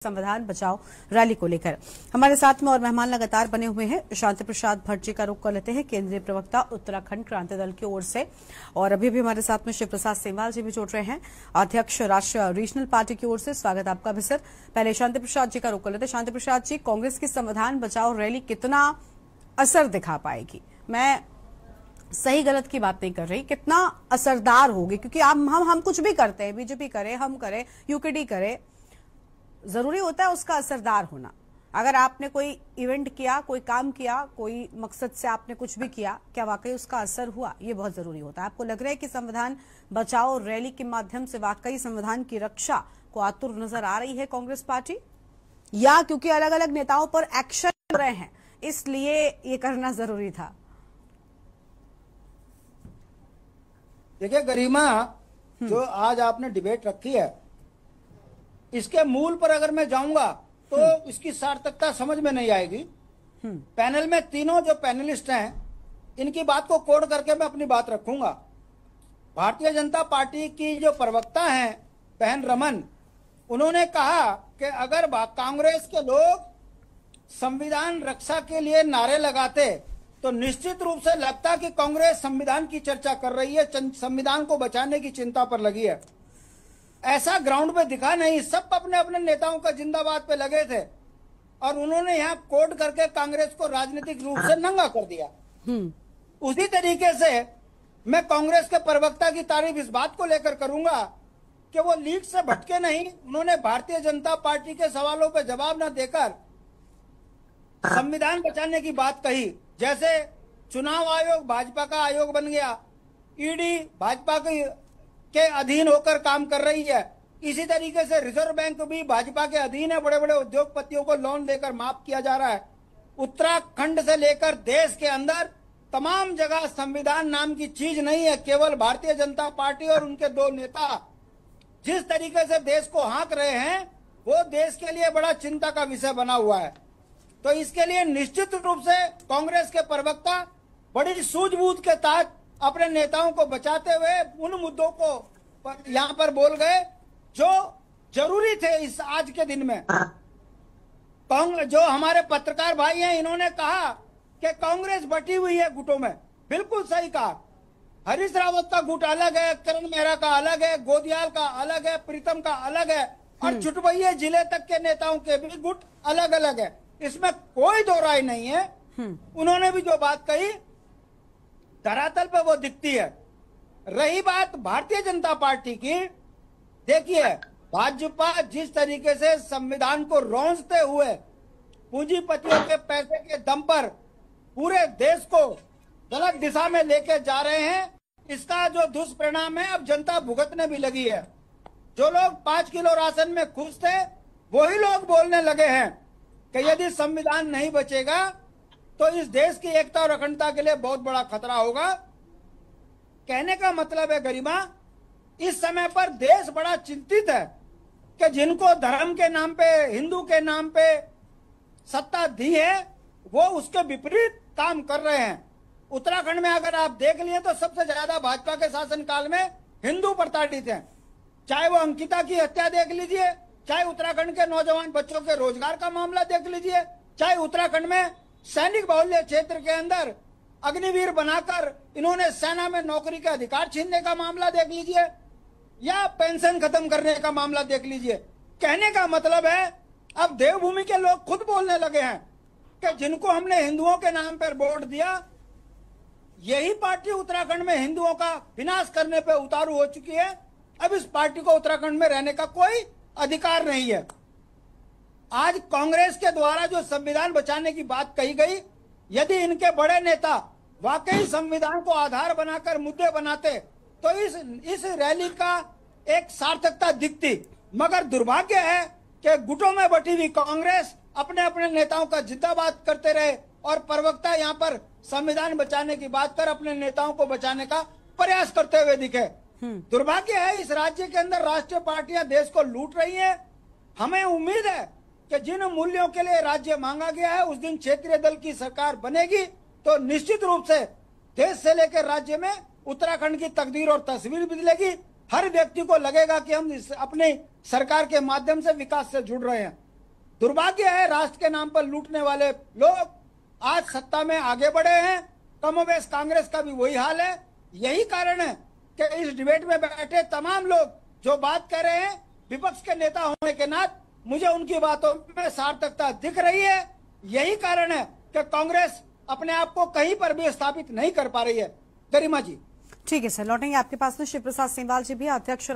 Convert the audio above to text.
संविधान बचाओ रैली को लेकर हमारे साथ में और मेहमान लगातार बने हुए हैं। शांति प्रसाद भट्ट जी का रुख कर लेते हैं, केंद्रीय प्रवक्ता उत्तराखंड क्रांति दल की ओर से। और अभी भी हमारे साथ में शिव प्रसाद सेमवाल जी भी जुड़ रहे हैं, अध्यक्ष राष्ट्रीय रीजनल पार्टी की ओर से। स्वागत आपका भी सर। पहले शांति प्रसाद जी का रुख कर लेते हैं। शांति प्रसाद जी, कांग्रेस की संविधान बचाओ रैली कितना असर दिखा पाएगी? मैं सही गलत की बात नहीं कर रही, कितना असरदार होगी? क्योंकि हम कुछ भी करते हैं, बीजेपी करे, हम करे, यूकेडी करे, जरूरी होता है उसका असरदार होना। अगर आपने कोई इवेंट किया, कोई काम किया, कोई मकसद से आपने कुछ भी किया, क्या वाकई उसका असर हुआ? ये बहुत जरूरी होता है। आपको लग रहा है कि संविधान बचाओ रैली के माध्यम से वाकई संविधान की रक्षा को आतुर नजर आ रही है कांग्रेस पार्टी, या क्योंकि अलग अलग नेताओं पर एक्शन हो रहे हैं इसलिए ये करना जरूरी था? देखिए गरिमा, जो आज आपने डिबेट रखी है, इसके मूल पर अगर मैं जाऊंगा तो इसकी सार्थकता समझ में नहीं आएगी। पैनल में तीनों जो पैनलिस्ट हैं, इनकी बात को कोड करके मैं अपनी बात रखूंगा। भारतीय जनता पार्टी की जो प्रवक्ता हैं बहन रमन, उन्होंने कहा कि अगर कांग्रेस के लोग संविधान रक्षा के लिए नारे लगाते तो निश्चित रूप से लगता कि कांग्रेस संविधान की चर्चा कर रही है, संविधान को बचाने की चिंता पर लगी है। ऐसा ग्राउंड पे दिखा नहीं, सब अपने अपने नेताओं का जिंदाबाद पे लगे थे और उन्होंने यहाँ कोड करके कांग्रेस को राजनीतिक रूप से नंगा कर दिया। उसी तरीके से मैं कांग्रेस के प्रवक्ता की तारीफ इस बात को लेकर करूंगा कि वो लीड से भटके नहीं। उन्होंने भारतीय जनता पार्टी के सवालों पे जवाब न देकर संविधान बचाने की बात कही। जैसे चुनाव आयोग भाजपा का आयोग बन गया, ईडी भाजपा के अधीन होकर काम कर रही है, इसी तरीके से रिजर्व बैंक भी भाजपा के अधीन है। बड़े बड़े उद्योगपतियों को लोन देकर माफ किया जा रहा है। उत्तराखंड से लेकर देश के अंदर तमाम जगह संविधान नाम की चीज नहीं है। केवल भारतीय जनता पार्टी और उनके दो नेता जिस तरीके से देश को हाँक रहे हैं, वो देश के लिए बड़ा चिंता का विषय बना हुआ है। तो इसके लिए निश्चित रूप से कांग्रेस के प्रवक्ता बड़ी सूझबूझ के तहत अपने नेताओं को बचाते हुए उन मुद्दों को यहाँ पर बोल गए जो जरूरी थे इस आज के दिन में। जो हमारे पत्रकार भाई हैं, इन्होंने कहा कि कांग्रेस बटी हुई है गुटों में। बिल्कुल सही कहा। हरीश रावत का गुट अलग है, किरण मेहरा का अलग है, गोदियाल का अलग है, प्रीतम का अलग है, और चुटवैये जिले तक के नेताओं के भी गुट अलग अलग है। इसमें कोई दो राय नहीं है। उन्होंने भी जो बात कही धरातल पे वो दिखती है। रही बात भारतीय जनता पार्टी की, देखिए भाजपा जिस तरीके से संविधान को रौंदते हुए पूंजीपतियों के पैसे के दम पर पूरे देश को गलत दिशा में लेके जा रहे हैं, इसका जो दुष्परिणाम है अब जनता भुगतने भी लगी है। जो लोग 5 किलो राशन में खुश थे, वही लोग बोलने लगे हैं कि यदि संविधान नहीं बचेगा तो इस देश की एकता और अखंडता के लिए बहुत बड़ा खतरा होगा। कहने का मतलब है गरिमा, इस समय पर देश बड़ा चिंतित है कि जिनको धर्म के नाम पे, हिंदू के नाम पे सत्ता दी है, वो उसके विपरीत काम कर रहे हैं। उत्तराखंड में अगर आप देख लिए तो सबसे ज्यादा भाजपा के शासनकाल में हिंदू प्रताड़ित हैं। चाहे वो अंकिता की हत्या देख लीजिए, चाहे उत्तराखंड के नौजवान बच्चों के रोजगार का मामला देख लीजिए, चाहे उत्तराखंड में सैनिक बाहुल्य क्षेत्र के अंदर अग्निवीर बनाकर इन्होंने सेना में नौकरी के अधिकार छीनने का मामला देख लीजिए, या पेंशन खत्म करने का मामला देख लीजिए। कहने का मतलब है अब देवभूमि के लोग खुद बोलने लगे हैं कि जिनको हमने हिंदुओं के नाम पर वोट दिया, यही पार्टी उत्तराखंड में हिंदुओं का विनाश करने पर उतारू हो चुकी है। अब इस पार्टी को उत्तराखंड में रहने का कोई अधिकार नहीं है। आज कांग्रेस के द्वारा जो संविधान बचाने की बात कही गई, यदि इनके बड़े नेता वाकई संविधान को आधार बनाकर मुद्दे बनाते तो इस रैली का एक सार्थकता दिखती। मगर दुर्भाग्य है कि गुटों में बटी हुई कांग्रेस अपने अपने नेताओं का जिंदाबाद करते रहे और प्रवक्ता यहाँ पर संविधान बचाने की बात कर अपने नेताओं को बचाने का प्रयास करते हुए दिखे। दुर्भाग्य है, इस राज्य के अंदर राष्ट्रीय पार्टियां देश को लूट रही हैं। हमें उम्मीद है कि जिन मूल्यों के लिए राज्य मांगा गया है, उस दिन क्षेत्रीय दल की सरकार बनेगी तो निश्चित रूप से देश से लेकर राज्य में उत्तराखंड की तकदीर और तस्वीर बदलेगी। हर व्यक्ति को लगेगा कि हम अपनी सरकार के माध्यम से विकास से जुड़ रहे हैं। दुर्भाग्य है, राष्ट्र के नाम पर लूटने वाले लोग आज सत्ता में आगे बढ़े हैं। कमोबेश कांग्रेस का भी वही हाल है। यही कारण है कि इस डिबेट में बैठे तमाम लोग जो बात कर रहे हैं, विपक्ष के नेता होने के नाते मुझे उनकी बातों में सार्थकता दिख रही है। यही कारण है कि कांग्रेस अपने आप को कहीं पर भी स्थापित नहीं कर पा रही है। गरिमा जी। ठीक है सर, लौटेंगे आपके पास में। शिव प्रसाद सेमवाल जी भी अध्यक्ष